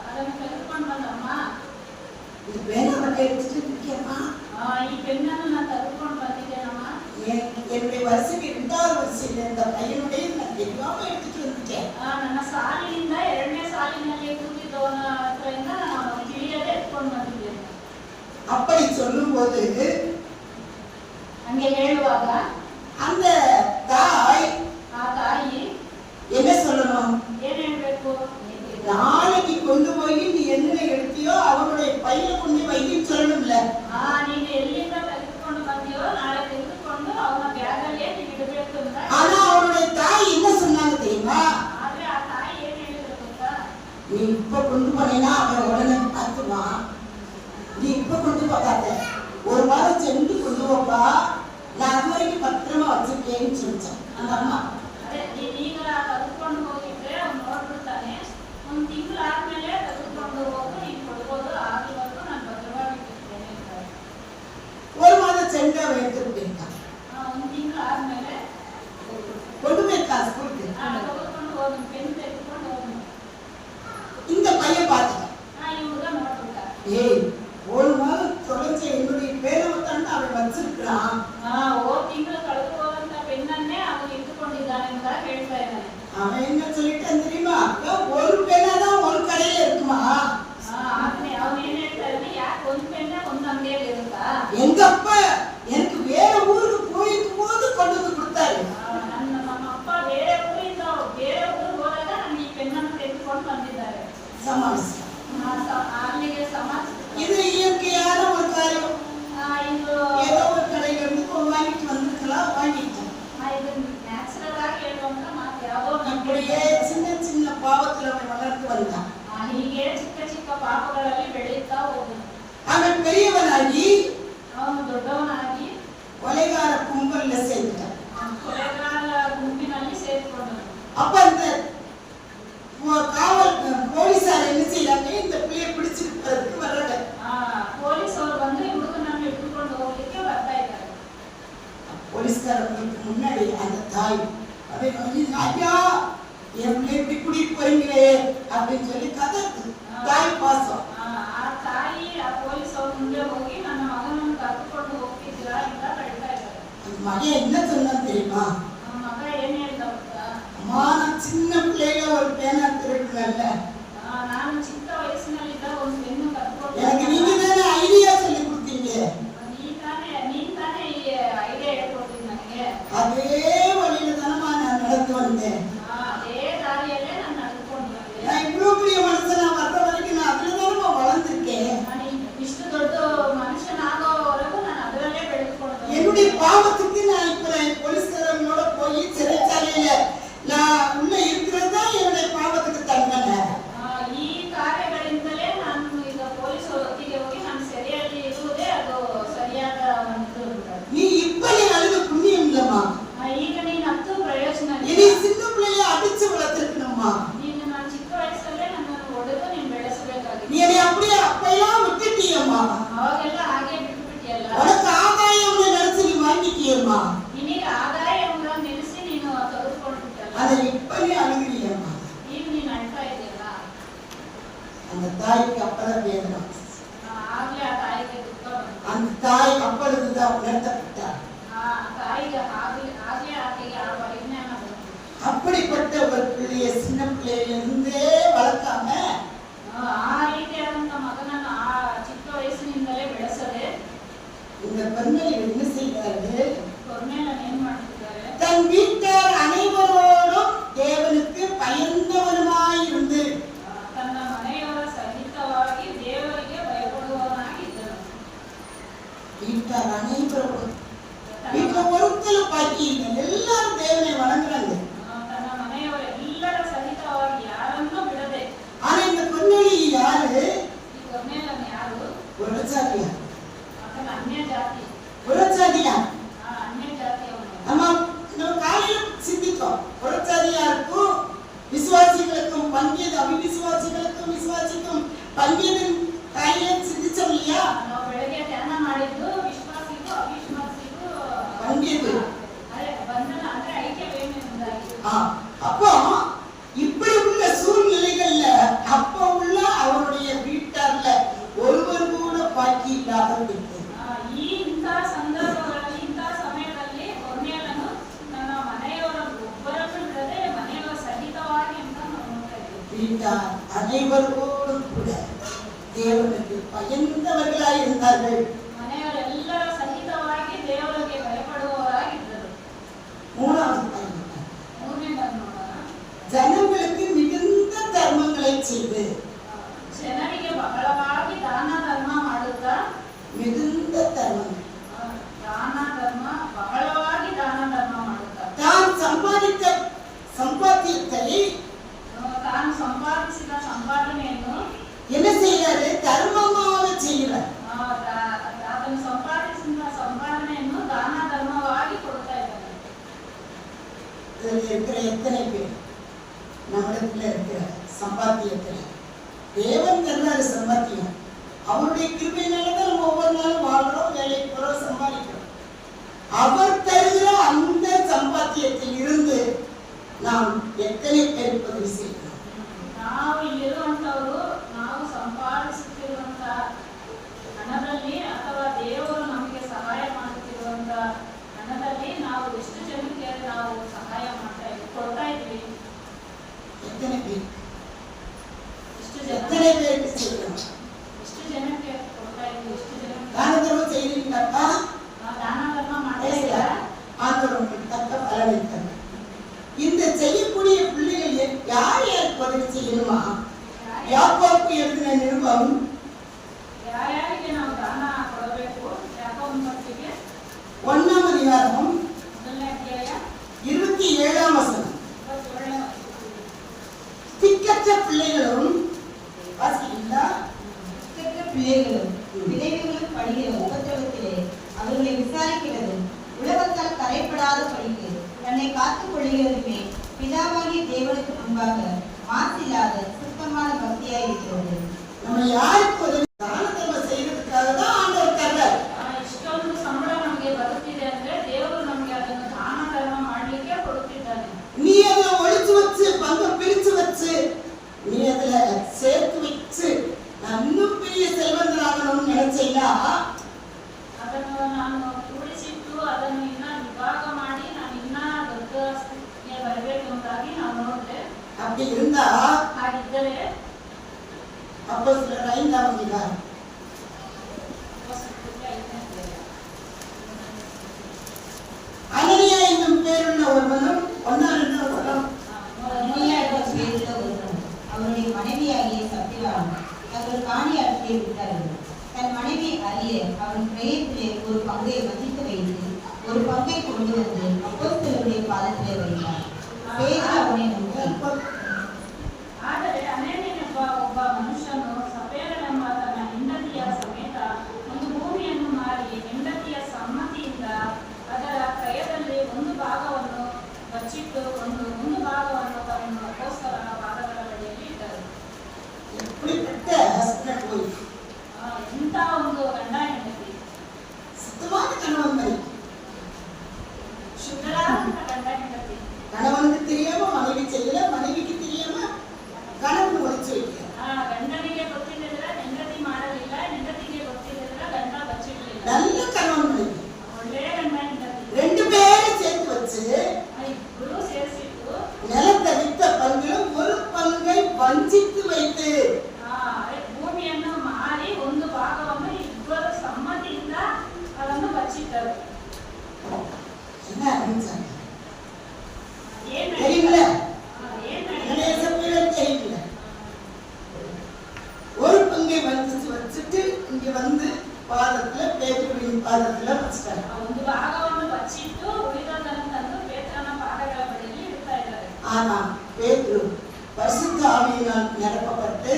ಅದನ್ನು ತೆಗೆದುಕೊಂಡು ಬಂದಮ್ಮ, இது பேனாவை எடுத்துட்டு இருக்கேம்மா, ಈ ಪೆನ್ನನ್ನು ನಾನು ತೆಗೆದುಕೊಂಡು ಬಂದಿದ್ದೇನಮ್ಮ. என்னுடைய வரிசைக்கு 2வது வரிசையில இந்த பையனுடைய நான் தெரியாம எடுத்துட்டு வந்துட்டேன். ನನ್ನ ಸಾಲಿನಿಂದ 2ನೇ ಸಾಲಿನಲ್ಲಿ ಕೂತಿದ್ದವನ ಹತ್ರದಿಂದ ನಾನು ತಿಳಿಯದೆ ಎತ್ಕೊಂಡು ಬಂದಿದ್ದೇನೆ. அப்படி சொல்லும்போது ಹಂಗೆ ಹೇಳುವಾಗ அந்த தாய் ಆ ತಾಯಿ என்ன சொல்லணும்? ಏನ್ ಹೇಳ್ಬೇಕು? நாளைக்கு கொண்டு போய் நீ என்ன எடுத்தியோ அவனுடைய பையில கொண்டு வைன்னு சொல்லணும்ல. ನೀನು ಎಲ್ಲಿಂದ ತೆಗೆದುಕೊಂಡು ಬಂದಿಯೋ ನಾಳೆ ತೆಗೆದುಕೊಂಡು ಅವನ ಬ್ಯಾಗಲ್ಲೇ ನೀನು ಇಡಬೇಕು ಅಂತ. ஆனா அவனுடைய தாய் என்ன சொன்னாங்க தெரியுமா? ಆದ್ರೆ ಆ ತಾಯಿ ಏನ್ ಹೇಳಿದ್ರು ಗೊತ್ತಾ? நீ இப்ப கொண்டு போனேன்னா அவன் உடனே பார்த்துவான். நீ இப்ப கொண்டு போகாத, ஒரு வாரம் சென்று கொண்டு போப்பா, நான் அது வரைக்கும் பத்திரமா வச்சிருக்கேன்னு சொல்லிச்சேன் அந்த அம்மா. ಅದೇ ನೀನೀಗ ತೆಗೆದುಕೊಂಡು ಹೋಗಿದ್ರೆ ಅವ್ನು ನೋಡ್ಬಿಡ್ತಾನೆ. ಒಂದು ತಿಂಗಳಾದ್ಮೇಲೆ ತೆಗೆದುಕೊಂಡು ಹೋಗು, ನೀನು ಕೊಡ್ಬೋದು, ಆಗಿವರೆಗೂ ನಾನು ಭದ್ರವಾಗಿ ಇಟ್ಟಿರ್ತೇನೆ ಅಂತಾರೆ. ஒரு மாதம் சென்று அவன் எடுத்துட்டு போயிருக்கான். ಒಂದು ತಿಂಗಳಾದ್ಮೇಲೆ கொண்டு போயிருக்கான் ஸ்கூலுக்கு. ತೆಗೆದುಕೊಂಡು ಹೋಗಿ ಪೆನ್ ತೆಗೆದುಕೊಂಡು ಹೋಗಿ இந்த பையன் பார்த்துட்டான். ಈ ಹುಡುಗ ನೋಡ್ಬಿಟ್ಟ. ஏய், ஒரு மாதம் தொலைஞ்ச என்னுடைய பேனாவை தாண்டா அவன் வச்சிருக்கிறான். ಹೋದ ತಿಂಗಳು ಕಳೆದು ಹೋದಂತ ಪೆನ್ನನ್ನೇ ಅವನು ಇಟ್ಟುಕೊಂಡಿದ್ದಾನೆ ಅಂತ ಹೇಳ್ತಾ ಇದ್ದಾನೆ. அவன் என்ன சொல்லிட்டான் தெரியுமா? அக்கா, ஒரு பேனா தான் ஒரு கடையில இருக்குமா? ಅವನು ಏನ್ ಹೇಳ್ತಾ ಇದ್ದಾನೆ? ಯಾಕೆ ಒಂದು ಪೆನ್ನೇ ಒಂದು ಅಂಗಡಿಯಲ್ಲಿ ಇರುತ್ತಾ? எங்க அப்பா எனக்கு வேற ஊருக்கு போயிருக்கும் போது கொண்டு வந்து கொடுத்தாரு. ನಮ್ಮ ಅಪ್ಪ ಬೇರೆ ಊರಿಂದ ಬೇರೆ ಊರಿಗೆ ಹೋದಾಗ ನನಗೆ ಈ ಪೆನ್ನನ್ನು ತೆಗೆದುಕೊಂಡು ಬಂದಿದ್ದಾರೆ. சமாளிச்சு. ಅಲ್ಲಿಗೆ ಸಮಾಜ இது இயற்கையான ஒரு காரியம். ಇದು ஏதோ ஒரு கடையில இருந்து வாங்கிட்டு வந்திருக்கலாம், வாங்கிட்டேன். ಇದು ನ್ಯಾಚುರಲ್ ಆಗಿ ಹೇಳುವಂತ ಮಾತು. ಯಾವುದೋ இப்படியே சின்ன சின்ன பாவத்துல அவன் வளர்ந்து வந்தான். ಹೀಗೆ ಚಿಕ್ಕ ಚಿಕ್ಕ ಪಾಪಗಳಲ್ಲಿ ಬೆಳೆಯುತ್ತಾ ಹೋದನು. அவன் பெரியவனாகி ಅವನು ದೊಡ್ಡವನಾಗಿ கொலைகார கும்பல்ல சேர்ந்துட்டான். ಕೊಲೆಗಾರ ಗುಂಪಿನಲ್ಲಿ ಸೇರಿಕೊಂಡನು. அப்ப அந்த காவல் போலீசார் என்ன செய்யறாங்க? இந்த பிள்ளையை பிடிச்சிருக்கிறதுக்கு வர்றாங்க. ಪೊಲೀಸ್ ಅವರು ಬಂದು ಈ ಹುಡುಗನನ್ನು ಹಿಡಿದುಕೊಂಡು ಹೋಗ್ಲಿಕ್ಕೆ ಬರ್ತಾ ಇದ್ದಾರೆ. போலீஸ்காரங்களுக்கு முன்னாடி அந்த தாய் அவன் ஐயா என் பிள்ளை இப்படி கூட்டிட்டு போறீங்களே அப்படின்னு சொல்லி கதை தாய் பாசம். ಆ ತಾಯಿ ಆ ಪೊಲೀಸ್ ಅವ್ರ ಮುಂದೆ ಹೋಗಿ ನನ್ನ ಮಗನನ್ನು ಕರ್ಕೊಂಡು ಹೋಗ್ತಿದ್ದೀರಾ ಅಂತ ಹೇಳ್ತಾ ಇದ್ದಾರೆ. அந்த மகன் என்ன சொன்னான்னு தெரியுமா? ನಮ್ಮ ಮಗ ಏನ್ ಹೇಳ್ದ ಗೊತ್ತಾ? அம்மா நான் சின்ன பிள்ளையில ஒரு பேனா திருடுனல்ல, ನಾನು ಚಿಕ್ಕ ವಯಸ್ಸಿನಲ್ಲಿದ್ದ ಒಂದು ಪೆನ್ನು ಕರ್ಕೊಂಡು எனக்கு நீங்க தானே ஐடியா சொல்லி கொடுத்தீங்க. ನೀನ್ ತಾನೇ ಈ ಐಡಿಯಾ ಹೇಳ್ಕೊಟ್ಟಿದ್ ನನಗೆ. அதே வழியில தானம்மா நான் நடந்து வந்தேன். ಅದೇ ದಾರಿಯಲ್ಲೇ ನಾನು ನಡ್ಕೊಂಡು ಬಂದೆ. நான் இவ்வளவு பெரிய மனுஷனா வர்ற வரைக்கும் நான் அதுல தானம்மா வளர்ந்துருக்கேன். ನಾನು ಇಷ್ಟು ದೊಡ್ಡ ಮನುಷ್ಯನಾಗೋವರೆಗೂ ನಾನು ಅದರಲ್ಲೇ ಬೆಳೆದುಕೊಂಡು என்னுடைய பாவத்துக்கு நான் இப்ப போலீஸ்காரங்களோட போய் சிறைச்சாலையில நான் உள்ள இருக்கிறது தான் என்னுடைய பாவத்துக்கு தண்டனை. ಈ ಕಾರ್ಯಗಳಿಂದಲೇ ನಾನು ಈಗ ಪೊಲೀಸರ ಒತ್ತಿಗೆ ಹೋಗಿ ನಾನು ಸೆರೆಯಲ್ಲಿ ಇರುವುದೇ ಅದು ಸರಿಯಾದ ಒಂದು. நீ இப்ப நீ அழுத புண்ணியம் இல்லம்மா. ಈಗ ನೀನು ಹತ್ತು ಪ್ರಯೋಜನ இனி சின்ன பிள்ளைய அடிச்சு வளர்த்திருக்கணும்மா. ನೀನು ನಾನು ಚಿಕ್ಕ ವಯಸ್ಸಲ್ಲೇ ನನ್ನನ್ನು ಹೊಡೆದು ನೀನು ಬೆಳೆಸಬೇಕಾಗಿತ್ತು. நீ என்னை அப்படியே அப்பெல்லாம் விட்டுட்டியம்மா. ಅವಾಗೆಲ್ಲ ಹಾಗೆ ಬಿಟ್ಬಿಟ್ಟಿಯಲ್ಲ. உனக்கு ஆதாயம் நினைச்சு நீ வாங்கிட்டியம்மா. ನಿನಗೆ ಆದಾಯವನ್ನು ನೆನೆಸಿ ನೀನು ತೆಗೆದುಕೊಂಡು ಬಿಟ್ಟಲ್ಲ. அதை இப்ப நீ அழுகிறியம்மா. ಈಗ ನೀನು ಅಳ್ತಾ ಇದೆಯಲ್ಲ. அந்த தாய்க்கு அப்பதான் வேதனை. ಆಗ್ಲೇ ಆ ತಾಯಿಗೆ ದುಃಖ ಬಂತು. அந்த தாய் அப்பொழுதுதான் உணர்த்தப்பட்டார். ಆ ತಾಯಿಗೆ ಆಗ್ಲೇ ಆಕೆಗೆ ಆ ಪರಿಜ್ಞಾನ ಬಂತು. அப்படிப்பட்ட ஒரு பிள்ளைய சின்ன பிள்ளையில இருந்தே வளர்க்காம ಆ ರೀತಿಯಾದಂತ ಮಗನನ್ನು ಆ ಚಿಕ್ಕ ವಯಸ್ಸಿನಿಂದಲೇ ಬೆಳೆಸದೆ இந்த பெண்மணி என்ன செய்தாரு? ಕೊನೆಯಲ್ಲಿ ಏನ್ ಮಾಡ್ತಿದ್ದಾರೆ? தன் வீட்டார் அனைவரோடும் தேவனுக்கு பயந்தவனுமாயிருந்து ತನ್ನ ಮನೆಯವರ ಸಹಿತವಾಗಿ ದೇವರಿಗೆ ಭಯಪಡುವವನಾಗಿದ್ದನು. வீட்டார் அனைவரோடும் வீட்டுல ஒருத்தர் பாக்கி இல்லை, எல்லாரும் தேவனை வணங்குறாங்க. ತನ್ನ ಮನೆಯವರ ಎಲ್ಲರ ಸಹಿತವಾಗಿ ಯಾರನ್ನೂ ಬಿಡದೆ. ஆனா இந்த பெண்மணி யாரு? ಈ ಕೊನೆಯಲ್ಲಿ ಯಾರು? புரட்சாதியா. ಆತನ ಅನ್ಯ ಜಾತಿ. புரட்சாதியா ಅನ್ಯ ಜಾತಿಯವನು. நம்ம காலையில சிந்தித்தோம். புரட்சாதியாருக்கும் விசுவாசிகளுக்கும் பங்கியது, அவிசுவாசிகளுக்கும் விசுவாசிக்கும் பங்கியதின் காலையில சிந்திச்சோம் இல்லையா? ನಾವು ಬೆಳಗ್ಗೆ ಧ್ಯಾನ ಮಾಡಿದ್ದು ವಿಶ್ವಾಸಿಗೂ ಅವಿಶ್ವಾಸಿಗೂ பங்கியது. ಅದೇ ಬಂಧನ ಅಂದ್ರೆ ಐಕ್ಯವೇನೆಂದಾಗಿ. அப்போ இப்படி உள்ள சூழ்நிலைகள்ல அப்ப உள்ள அவருடைய வீட்டார்ல ஒருவர் கூட பாக்கி இல்லாத விட்டு ಇಂತಹ ಸಂದರ್ಭಗಳಲ್ಲಿ ಇಂತಹ ಸಮಯದಲ್ಲಿ ಕೊನೆಯನ್ನು ನನ್ನ ಮನೆಯವರ ಒಬ್ಬರನ್ನು ಬಿಡದೆ ಮನೆಯವರ ಸಹಿತವಾಗಿ ಅಂತ ನಾವು ನೋಡ್ತಾ ಇದ್ದೀವಿ. வீட்டார் அனைவரோடும் கூட தேவனுக்கு பயந்தவர்களாய் இருந்தார்கள். ಮನೆಯವರೆಲ್ಲರ ಸಹಿತವಾಗಿ ದೇವರಿಗೆ ಭಯಪಡುವವರಾಗಿದ್ದರು. மூணாவது காரியம், ಮೂರನೇದನ್ನು ನೋಡೋಣ. ஜனங்களுக்கு மிகுந்த தர்மங்களை செய்து ಜನರಿಗೆ ಬಹಳವಾಗಿ ದಾನ ಧರ್ಮ ಮಾಡುತ್ತಾ மிகுந்த தர்மம் ಬಹಳವಾಗಿ ದಾನ ಧರ್ಮ ಮಾಡುತ್ತಾ தான் சம்பாதித்த சம்பாத்தியத்தை ತಾನು ಸಂಪಾದಿಸಿದ ಸಂಪಾದನೆಯನ್ನು என்ன செய்யறாரு? தர்மமாக செய்யறார். ಆತನು ಸಂಪಾದಿಸಿದ ಸಂಪಾದನೆಯನ್ನು ದಾನ ಧರ್ಮವಾಗಿ ಕೊಡ್ತಾ ಇದ್ದಾನೆ. இதுல இருக்கிற எத்தனை பேர் நம்மிடத்துல இருக்கிற சம்பாத்தியத்துல தேவன் தர்றாரு சம்பாத்தியம். அவருடைய கிருபையினாலதான் நம்ம ஒவ்வொரு நாளும் வாழ்றோம், வேலைக்கு போறோம், சம்பாதிக்கிறோம். அவர் தருகிற அந்த சம்பாத்தியத்தில் இருந்து நாம் எத்தனை பேருக்கு உதவி செய்யணும்? ನಾವು ಇಲ್ಲಿರುವಂತವರು ನಾವು ಸಂಪಾದಿಸುತ್ತಿರುವಂತ ಹಣದಲ್ಲಿ ಅಥವಾ ದೇವರು ನಮಗೆ ಸಹಾಯ ಮಾಡುತ್ತಿರುವಂತ ಹಣದಲ್ಲಿ ನಾವು ಎಷ್ಟು ಜನಕ್ಕೆ ನಾವು ಸಹಾಯ ಕೊಡ್ತಾ ಇದ್ವಿ? எத்தனை பேர்? ಎಷ್ಟು எத்தனை பேருக்கு செய்யணும்? ಜನಕ್ಕೆ ಕೊಡ್ತಾ ಇದ್ವಿ? ಎಷ್ಟು ಜನಕ್ಕೆ தான தர்மம் செய்யறீங்களாப்பா? ದಾನ ಧರ್ಮ ಮಾಡ್ತಾ ಇದ್ದೀರಾ? ஆண்டவர் உங்களுக்கு தக்க பலனை தரும். இந்த செய்யக்கூடிய பிள்ளைகள் யார் யாருக்கு உதவி செய்யணுமா? யாக்கோபு எழுதின நிருபம் ಯಾರ್ಯಾರಿಗೆ ನಾವು ದಾನ ಕೊಡಬೇಕು? ಯಾಕೋಬನ ಪತ್ರಿಕೆ 1ஆம் அதிகாரம் ಮೊದಲನೇ ಅಧ್ಯಾಯ 27ஆம் வசனம். 27ನೇ திக்கற்ற பிள்ளைகளும் வாசிக்கிறீங்களா? திக்கற்ற பிள்ளைகளும் விளைவுகளும் படுகிற உபத்திரவத்திலே அவர்களை விசாரிக்கிறது உலகத்தால் கரைப்படாத படிக்கு தன்னை காத்துக் கொள்கிறதுமே பிதாவாகிய தேவனுக்கு முன்பாக மாசில்லாத சுத்தமான பக்தியாய் இருக்கிறது. நம்ம யாருக்கு உதவி தான தர்மம் செய்யறதுக்காக தான் ஆண்டவர் தர்றார். ಇಷ್ಟೊಂದು ಸಂಬಳ ನಮಗೆ ಬರುತ್ತಿದೆ ಅಂದ್ರೆ ದೇವರು ನಮಗೆ ಅದನ್ನು ದಾನ ಧರ್ಮ ಮಾಡ್ಲಿಕ್ಕೆ ಕೊಡುತ್ತಿದ್ದಾನೆ. நீ அதை ஒழிச்சு வச்சு பங்கு நீ அதுல சேர்த்து வச்சு நான் இன்னும் பெரிய செல்வந்தராகணும்னு நினைச்சீங்கன்னா ಅದನ್ನು ನಾನು ಕೂಡಿಸಿಟ್ಟು ಅದನ್ನು ಇನ್ನ ವಿಭಾಗ ಮಾಡಿ ನಾನು ಇನ್ನ ದೊಡ್ಡ ಸ್ಥಿತಿಗೆ ಬರಬೇಕು ಅಂತಾಗಿ ನಾವು ನೋಡಿದೆ. அப்படி இருந்தா ಹಾಗಿದ್ದರೆ அப்போஸ்தலர் 5ஆம் அதிகாரம் அனனியா என்னும் பேருள்ள ஒருவனும் அனனியா என்ற பேருள்ள ஒருவனும் அவருடைய மனைவியாகிய சப்திவாளும் தங்கள் காணி ஆட்சியை விட்டார்கள். தன் மனைவி அறிய அவன் கிரயத்திலே ஒரு பங்கை வஞ்சித்து வைத்து ஒரு பங்கை கொண்டு வந்து அப்போஸ்தலருடைய பாதத்திலே வைத்தார். பேதுரு அவனை நோக்கி, ಆದರೆ ಅನನೀಯನೆಂಬ ಒಬ್ಬ ಮನುಷ್ಯನು ಸಪೇರನೆಂಬ ತನ್ನ ಹೆಂಡತಿಯ ಸಮೇತ ಒಂದು ಭೂಮಿಯನ್ನು ಮಾರಿ ಹೆಂಡತಿಯ ಸಮ್ಮತಿಯಿಂದ ಅದರ ಕ್ರಯದಲ್ಲಿ ಒಂದು ಭಾಗವನ್ನು ಬಚ್ಚಿಟ್ಟು ಒಂದು ಭಾಗವನ್ನು ತನ್ನ ಅಪೊಸ್ತಲರ ಪಾದಗಳ ಬಳಿಯಲ್ಲಿ ಇಟ್ಟರು. எப்படிப்பட்ட ஹஸ்பண்ட் ஒய்ஃப் ಇಂಥ ಒಂದು ಗಂಡ ಹೆಂಡತಿ, சுத்தமான கணவன் மாதிரி. ಶುದ್ಧರಾದಂಥ ಗಂಡ ಹೆಂಡತಿ. கணவனுக்கு தெரியாம மனைவி செய்யல, மனைவிக்கு தெரியாம கணவன் ஒழிச்சு வைக்கிறார். ಗಂಡನಿಗೆ ಗೊತ್ತಿಲ್ಲದ್ರೆ ಹೆಂಡತಿ ಮಾಡಲಿಲ್ಲ, ಹೆಂಡತಿಗೆ ಗೊತ್ತಿಲ್ಲದ್ರೆ ಗಂಡ ಬಚ್ಚಿಡ್ಲಿಲ್ಲ. நல்ல கணவன் மனைவி ಒಳ್ಳೆ ಗಂಡ ಹೆಂಡತಿ ரெண்டு பேரும் சேர்த்து வச்சு ಇಬ್ಬರು ಸೇರಿಸಿಟ್ಟು நிலத்தை வித்த பங்குல ஒரு பங்கை வஞ்சித்து வைத்து ಭೂಮಿಯನ್ನು ಮಾರಿ ಒಂದು ಭಾಗವನ್ನು ಇಬ್ಬರು ಸಮ್ಮತಿಯಿಂದ ಅದನ್ನು ಬಚ್ಚಿಟ್ಟರು. என்ன அறிஞ்சாங்க ಏನ್ தெரியுங்களா? ಏನ್ தெரியல. ஒரு பங்கை வஞ்சிச்சு வச்சுட்டு இங்க வந்து பாதத்துல பேதுருவின் பாதத்துல வச்சுட்டாங்க. ಒಂದು ಭಾಗವನ್ನು ಬಚ್ಚಿಟ್ಟು ಉಳಿದದನ್ನು ತಂದು ಪೇತ್ರನ ಪಾದಗಳ ಬಳಿಯಲ್ಲಿ ಇಡ್ತಾ ಇದ್ದಾರೆ. ஆனா பேதுரு பரிசுத்த ஆவியினால் நிரப்பப்பட்டு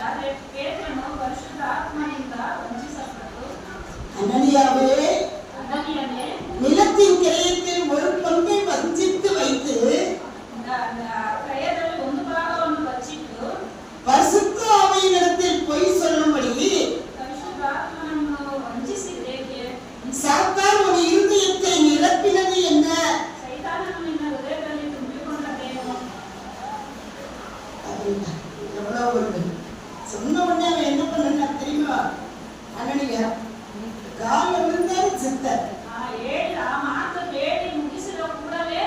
ಆದರೆ ಪೇತ್ರನು ಪರಿಶುದ್ಧ ಆತ್ಮನಿಂದ ವಂಚಿಸಲ್ಪಟ್ಟು அனனியாவே ಅನನೀಯನೇ நிலத்தின் கிரயத்தில் ஒரு பங்கை வஞ்சித்து வைத்து ಕ್ರಯದಲ್ಲಿ ಒಂದು ಭಾಗವನ್ನು ಬಚ್ಚಿಟ್ಟು பரிசுத்த ஆவியினிடத்தில் பொய் சொல்லும்படி ಪರಿಶುದ್ಧ ಆತ್ಮನನ್ನು ವಂಚಿಸಿದ್ದೇಕೆ? சாத்தான் உன் இருதயத்தை நிரப்பினது என்ன? ಸೈತಾನನು ನಿನ್ನ ಹೃದಯದಲ್ಲಿ ತುಂಬಿಕೊಂಡದೇನು? அப்படின்னா எவ்வளவு ஒரு சொன்ன உடனே அவன் என்ன பண்ணா தெரியுமா? அனனியா கால விழுந்தாரு சித்தர். ಆ ಮಾತು ಹೇಳಿ ಮುಗಿಸಿದ ಕೂಡಲೇ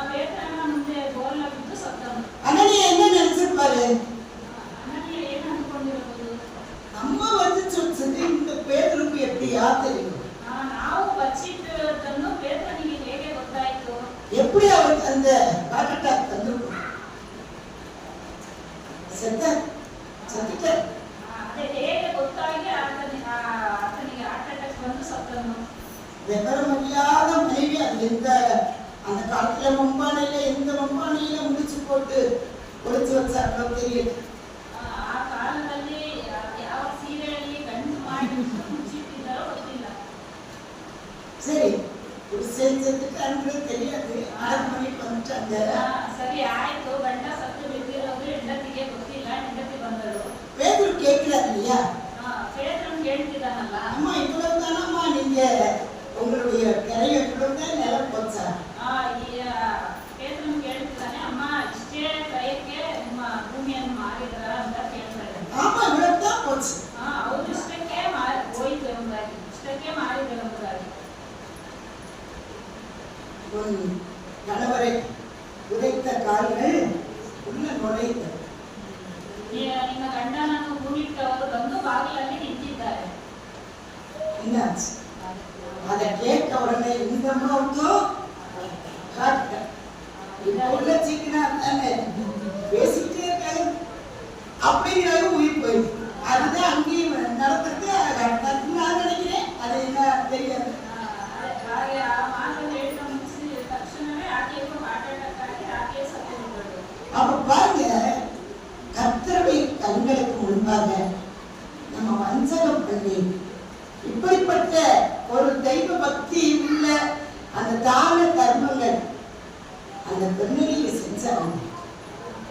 ಪೇತ್ರನ ಮುಂದೆ ಗೋರ್ಲ ಬಿದ್ದು ಸತ್ತನು. அனனியா என்ன நினைச்சிருப்பாரு? ಅನನೀಯ ಏನು ಅಂದ್ಕೊಂಡಿರಬಹುದು? நம்ம வஞ்சிச்சு வச்சது இந்த பேதுருக்கு எப்படியா தெரியும்? ನಾವು ಬಚ್ಚಿಟ್ಟದನ್ನು ಪೇತ್ರನಿಗೆ ಹೇಗೆ ಗೊತ್ತಾಯಿತು? எப்படி அவருக்கு அந்த ஹார்ட் அட்டாக் வந்துருக்கும்? செத்துட்டார். ಅದೇ ಹೇಗೆ ಗೊತ್ತಾಗಿ ಆತನಿಗೆ ಹಾರ್ಟ್ ಅಟ್ಯಾಕ್ ಬಂದು ಸತ್ತನು. விவரமில்லாத மனைவி அது எந்த அந்த காலத்துல மம்பானையில எந்த மம்பானையில முடிச்சு போட்டு ஒளிச்சு வச்சாங்களோ தெரியல. ಆ ಕಾಲದಲ್ಲಿ ಯಾವ ಸೀರೆಯಲ್ಲಿ ಗಂಡು ಮಾಡಿ ಮುಚ್ಚಿಟ್ಟಿದ್ದಾರೋ ಗೊತ್ತಿಲ್ಲ. சரி ஒரு செத்துட்டான்றது தெரியாது. 6 மணிக்கு வந்துட்டாங்க. ಸರಿ ಆಯ್ತು, ಗಂಡ ಸತ್ತು ಬಿದ್ದಿರೋದು ಹೆಂಡತಿಗೆ ಗೊತ್ತಿಲ್ಲ, ಹೆಂಡತಿ ಬಂದಳು. பேதுரு கேட்கிறார் இல்லையா? ಪೇತ್ರನ್ ಹೇಳ್ತಿದ್ದಾನಲ್ಲ, அம்மா இவ்வளவு தானம்மா நீங்க உங்களுடைய கரையை இவ்வளவுதான் நிலம் போச்சா? ಪೇತ್ರನ್ ಕೇಳ್ತಿದ್ದಾನೆ, ಅಮ್ಮ ಇಷ್ಟೇ ಕ್ರಯಕ್ಕೆ ನಿಮ್ಮ ಭೂಮಿಯನ್ನು ಮಾರಿದ್ರ ಅಂತ ಕೇಳ್ತಾ ಇದ್ದಾನೆ. ஆமா இவ்வளவுதான் போச்சு. ಅವ್ರು ಇಷ್ಟಕ್ಕೆ ಹೋಯ್ತು ಎಂಬುದಾಗಿ, ಇಷ್ಟಕ್ಕೆ ಮಾರಿದರು ಎಂಬುದಾಗಿ. உன் கணவரை உதைத்த கால்கள் உள்ள நுழைந்தது. ನಿನ್ನ ಗಂಡನನ್ನು ಹೂಣಿಟ್ಟವರು ಬಂದು ಬಾಗಿಲಲ್ಲಿ ನಿಂತಿದ್ದಾರೆ. என்னாச்சு? அதை கேட்ட உடனே இந்த அம்மாவுக்கும் உள்ள சீக்கினா தானே பேசிக்கிட்டே இருக்காங்க அப்படிங்கிறது உயிர் போயிடுச்சு. அதுதான் அங்கேயும் நடந்துட்டு நான் நினைக்கிறேன். அது என்ன தெரியாது. ಹಾಗೆ ಆ ಮಾತು ಹೇಳಿದ ಮುಗಿಸಿದ ತಕ್ಷಣವೇ ಆಕೆಗೂ ಹಾರ್ಟ್ ಅಟ್ಯಾಕ್ ಆಗಿ ಆಕೆ ಸತ್ತುಬಿಟ್ಟಳು. அப்ப பாருங்க, கர்த்தருடைய கண்களுக்கு முன்பாக நம்ம வஞ்சகம் பண்ணி இப்படிப்பட்ட ஒரு தெய்வ பக்தி உள்ள அந்த தான தர்மங்கள் அந்த பெண்ணிಗೆ செஞ்சாங்க.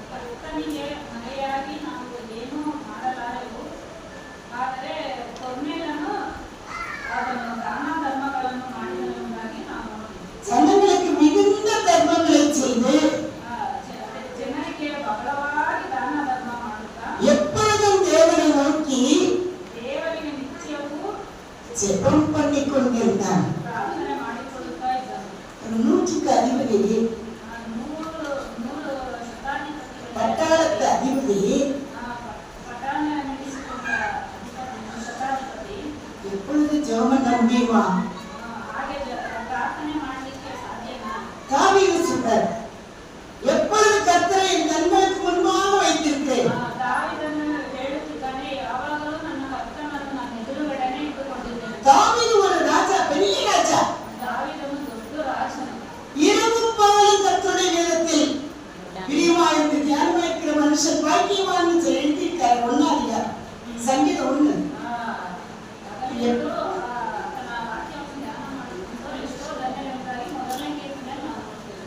ಕರ್ತನಿಗೆ ಮನೆಯಾಗಿ ನಾವು ಏನೂ ಮಾಡಲಾರೆವು, ಆದರೆ ಕೊರ್ನೇಲನು ಅದನ್ನು ದಾನ ಧರ್ಮಗಳನ್ನು ಮಾಡಿದನೆಂಬುದಾಗಿ ನಾವು ನೋಡಿದ್ದೇವೆ. ஜனங்களுக்கு மிகுந்த தர்மங்களை செய்து ಜನರಿಗೆ ஜெபம் பண்ணி கொண்டிருந்தான். ಪ್ರಾರ್ಥನೆ ಮಾಡಿಕೊಳ್ಳುತ್ತಾ ಇದ್ದನು. ஒரு 100க்கு அதிபதி, 100 ಶತಾಧಿಪತಿಗಳು, பட்டாளத்து அதிபதி ಪಟಾಣ ನಡೆಸಿಕೊಂಡ ಶತಾಧಿಪತಿ எப்பொழுது ஜெபம் பண்ண முடியுமா? ಹಾಗೆ ಪ್ರಾರ್ಥನೆ ಮಾಡಲಿಕ್ಕೆ ಸಾಧ್ಯನಾ? தாவீது சொல்றார், எப்பொழுது கர்த்தரை என் கண்களுக்கு முன்பாக வைத்திருக்கிறேன். ದಾವೀದನು ಹೇಳುತ್ತಿದ್ದಾನೆ, ಯಾವಾಗಲೂ ನನ್ನ ಕರ್ತನನ್ನು ನನ್ನ ಎದುರುಗಡೆನೇ ಇಟ್ಟುಕೊಂಡಿದ್ದೇನೆ. தாவீது ஒரு ராஜா, பெரிய ராஜா. ದಾವೀದನು ದೊಡ್ಡ ರಾಜನು. இரவும் பகலும் கர்த்தருடைய வேதத்தில் பிரியமாயிருந்து தியானமாயிருக்கிற மனுஷன் பாக்கியவான் எழுதியிருக்காரு. 1 சங்கீதம் 1. ಅದನ್ನು ತನ್ನ ವಾಕ್ಯವನ್ನು ಧ್ಯಾನ ಮಾಡಿಕೊಂಡು ಎಷ್ಟೋ ಧನ್ಯರಾಗಿ ಮೊದಲನೇ ಕೀರ್ತನೆಯನ್ನು ನಾವು ನೋಡ್ತೇವೆ.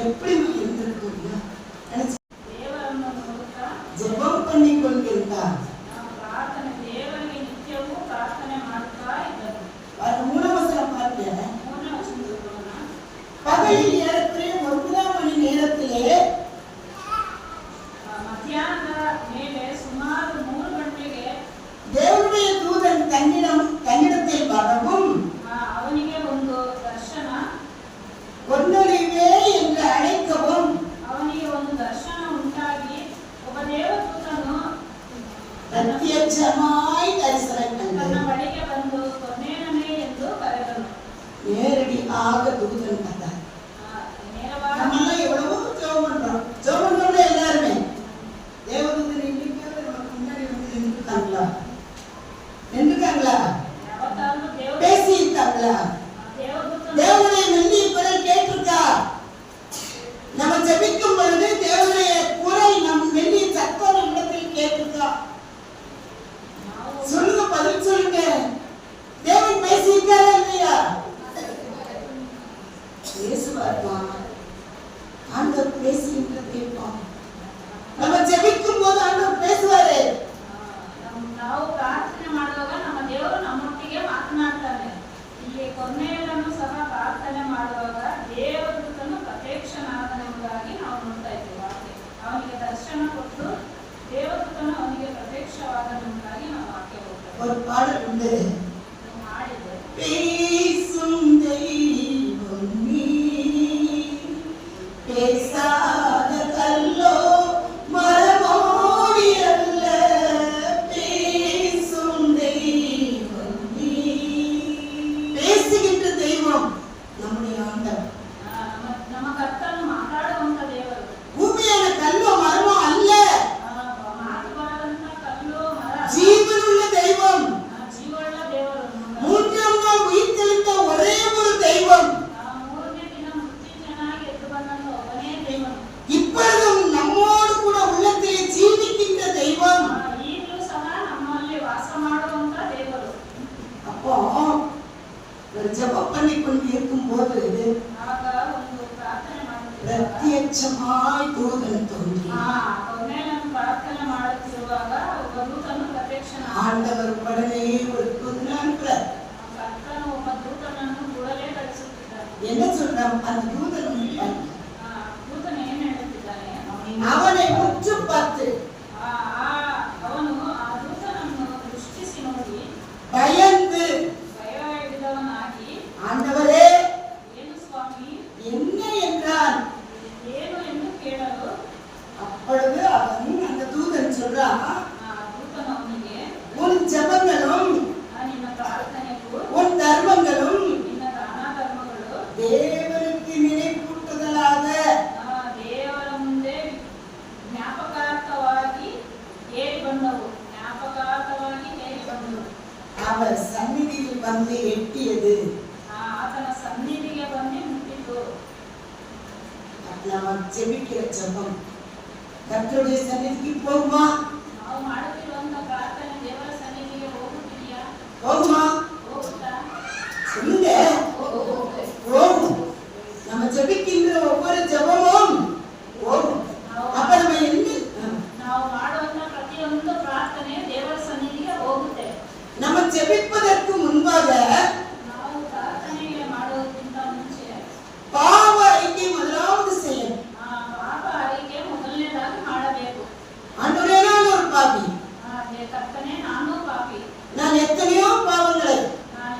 எப்படி இருந்திருக்கீங்க? ದೇವರನ್ನು ನೋಡುತ್ತಾ ஜெபம் பண்ணி கொண்டிருந்தார். ನಾವು ಪ್ರಾರ್ಥನೆ, ದೇವರಿಗೆ ನಿತ್ಯವೂ ಪ್ರಾರ್ಥನೆ ಮಾಡುತ್ತಾ ಇದ್ದರು. அது 3 வசனம் பாருங்க. 3ನೇ ವಚನದಲ್ಲಿರೋಣ. பகலில் ஏறக்குறைய 9 மணி நேரத்திலே ಮಧ್ಯಾಹ್ನದ ಮೇಲೆ ಸುಮಾರು 3 ಗಂಟೆಗೆ தேவனுடைய தூதன் தன்னிடத்தில் வரவும் ಅವನಿಗೆ ಒಂದು ದರ್ಶನ, கொர்நேலியுவே என்று அழைக்கவும் ಅವನಿಗೆ ಒಂದು ದರ್ಶನ ಉಂಟಾಗಿ ಒಬ್ಬ ದೇವದೂತನು பிரத்யட்சமாய் தரிசனம் ತನ್ನ கண்டார். ಬಳಿಗೆ ಬಂದು ಕೊರ್ನೇಲನೇ ಎಂದು ಕರೆದನು. நேரடியாக தூதன் வந்தார். ನೇರವಾಗಿ நம்மெல்லாம் எவ்வளவோ ஜெபம் பண்றோம். ஜெபம் பண்றோம்ல எல்லாருமே. தேவதூதன் இன்னைக்காவது நமக்கு முன்னாடி வந்து நின்றுட்டாங்களா? ಯಾವತ್ತಾದ್ರೂ பேசியிருக்காங்களா? ದೇವದೂತನು தேவனுடைய மெல்லிய குரல் கேட்டிருக்கா? நம்ம ஜெபிக்கும் பொழுது தேவனுடைய குரல் நம் மெல்லிய சத்தம் நம்மிடத்தில் கேட்டிருக்கா? சொல்லுங்க, பதில் சொல்லுங்க. தேவன் பேசியிருக்காரா இல்லையா? பேசுவார்மா. ஆண்டவர் பேசுகின்ற கேட்பான். நம்ம ஜெபிக்கும் போது ஆண்டவர் பேசுவாரு. ನಾವು ಪ್ರಾರ್ಥನೆ ಮಾಡುವಾಗ ನಮ್ಮ ದೇವರು ನಮ್ಮೊಟ್ಟಿಗೆ ಮಾತನಾಡ್ತಾನೆ. ಇಲ್ಲಿ ಕೊರ್ನೇಲನು ಸಹ ಪ್ರಾರ್ಥನೆ ಮಾಡುವಾಗ ದೇವದೂತನು ಪ್ರತ್ಯಕ್ಷನಾದನೆಂಬುದಾಗಿ ನಾವು ನೋಡ್ತಾ ಇದ್ದೀವಿ. ವಾಕ್ಯ ಅವನಿಗೆ ದರ್ಶನ ಕೊಟ್ಟು ದೇವದೂತನು ಅವನಿಗೆ ಪ್ರತ್ಯಕ್ಷವಾದನೆಂಬುದಾಗಿ ನಾವು ವಾಕ್ಯ ಹೋಗ್ತೇವೆ. ஒரு பாடல் உண்டு. ಮಾಡಿದೆ பேசும் தெய்வம் நீ, பேசாத கல்லோ மரமோடி அல்ல. பேசும் தெய்வம் நீ, பேசுகின்ற தெய்வம் நம்முடைய ஆண்டவர். ನಮ್ಮ ಕರ್ತನು ಮಾತಾಡುವಂತ ದೇವರು. பூமியான கல்லோ மரமோ அல்ல, ಮಾತುಬಾರದಂತ ಕಲ್ಲು ಮರ, ஜீவனுள்ள தெய்வம். ಜೀವವುಳ್ಳ ದೇವರು. 3ஆம் நாள் உயிர்த்தெழுந்த ஒரே ஒரு தெய்வம். 3ನೇ ದಿನ ಮೃತ್ಯುಂಜಯನಾಗಿ ಎದ್ದು ಬಂದಂತ ಒಬ್ಬನೇ ದೇವನು. இப்பொழுதும் நம்மோடு கூட உள்ளத்திலே ஜீவிக்கின்ற தெய்வம். ಈಗಲೂ ಸಹ ನಮ್ಮಲ್ಲಿ ವಾಸ ಮಾಡುವಂತ ದೇವರು. அப்போ ஒரு ஜெபம் பண்ணி கொண்டு இருக்கும் போது ಆಗ ಒಂದು ಪ್ರಾರ್ಥನೆ ಮಾಡುತ್ತಿರುವಾಗ பிரத்யட்சமாய் தூதன் தோன்றி ಕೊರ್ನೇಲನು ಪ್ರಾರ್ಥನೆ ಮಾಡುತ್ತಿರುವಾಗ ಒಬ್ಬ ದೂತನು ಪ್ರತ್ಯಕ್ಷನಾದ. ஆண்டவர் உடனே ஒரு தூதன் அனுப்புறார். ಕರ್ತನು ಒಬ್ಬ ದೂತನನ್ನು ಕೂಡಲೇ ಕಳಿಸುತ್ತಿದ್ದಾನೆ. என்ன சொல்றான் அந்த தூதன்? ದೂತನು ಏನು ಹೇಳುತ್ತಿದ್ದಾನೆ? அவனை உற்று பார்த்து ಅವನು ಆ ದೂತನನ್ನು ದೃಷ್ಟಿಸಿ ನೋಡಿ பயந்து, ಭಯ ಹಿಡಿದವನಾಗಿ, ஆண்டவரே ಏನು ಸ್ವಾಮಿ, என்ன என்றான். ಏನು ಎಂದು ಕೇಳಲು அப்பொழுது அவன் அந்த தூதன் சொல்றான், ದೂತನು ಅವನಿಗೆ, உன் ஜெபங்களும் ನಿನ್ನ ಪ್ರಾರ್ಥನೆಗೂ உன் தர்மங்களும் ನಿನ್ನ ದಾನ ಧರ್ಮಗಳು தேவனுக்கு நினைப்பூட்டுதலாக ದೇವರ ಮುಂದೆ ಜ್ಞಾಪಕಾರ್ಥವಾಗಿ ಏರಿ ಬಂದವು. ಜ್ಞಾಪಕಾರ್ಥವಾಗಿ ಏರಿ ಬಂದವು. அவர் சந்நிதியில் வந்து எட்டியது. ಆತನ ಸನ್ನಿಧಿಗೆ ಬಂದು ಮುಟ್ಟಿತು. நம்ம ஜெபிக்கிற ஜெபம் கர்த்தருடைய சந்நிதிக்கு போகுமா? ನಾವು ಮಾಡುತ್ತಿರುವಂತ ಪ್ರಾರ್ಥನೆ ದೇವರ ಸನ್ನಿಧಿಗೆ ಹೋಗುತ್ತಿದೆಯಾ? போகுமா? ಹೋಗುತ್ತಾ? சொல்லுங்க. போகும். நம்ம ஜெபிக்கின்ற ஒவ்வொரு ஜெபமும் போகும். அப்ப நம்ம என்ன ನಾವು ಮಾಡುವಂತ ಪ್ರತಿಯೊಂದು ಪ್ರಾರ್ಥನೆ ದೇವರ ಸನ್ನಿಧಿಗೆ ಹೋಗುತ್ತೆ. நம்ம ஜெபிப்பதற்கு முன்பாக ನಾವು ಪ್ರಾರ್ಥನೆಗೆ ಮಾಡೋದಕ್ಕಿಂತ ಮುಂಚೆ பாவ அறிக்கை முதலாவது செய்யணும். ಪಾಪ ಅರಿಕೆ ಮೊದಲನೇದಾಗಿ ಮಾಡಬೇಕು. ஆண்டவரே நான் ஒரு பாவி. ಕರ್ತನೆ, ನಾನು ಪಾಪಿ. நான் எத்தனையோ பாவங்களை ನಾನು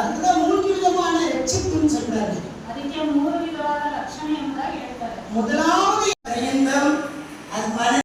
அதுக்குதான் 3 விதமான ரட்சிப்புன்னு சொல்றாரு. ಅದಕ್ಕೆ 3 ವಿಧವಾದ ರಕ್ಷಣೆ ಎಂಬುದಾಗಿ ಹೇಳ್ತಾರೆ. முதலாவது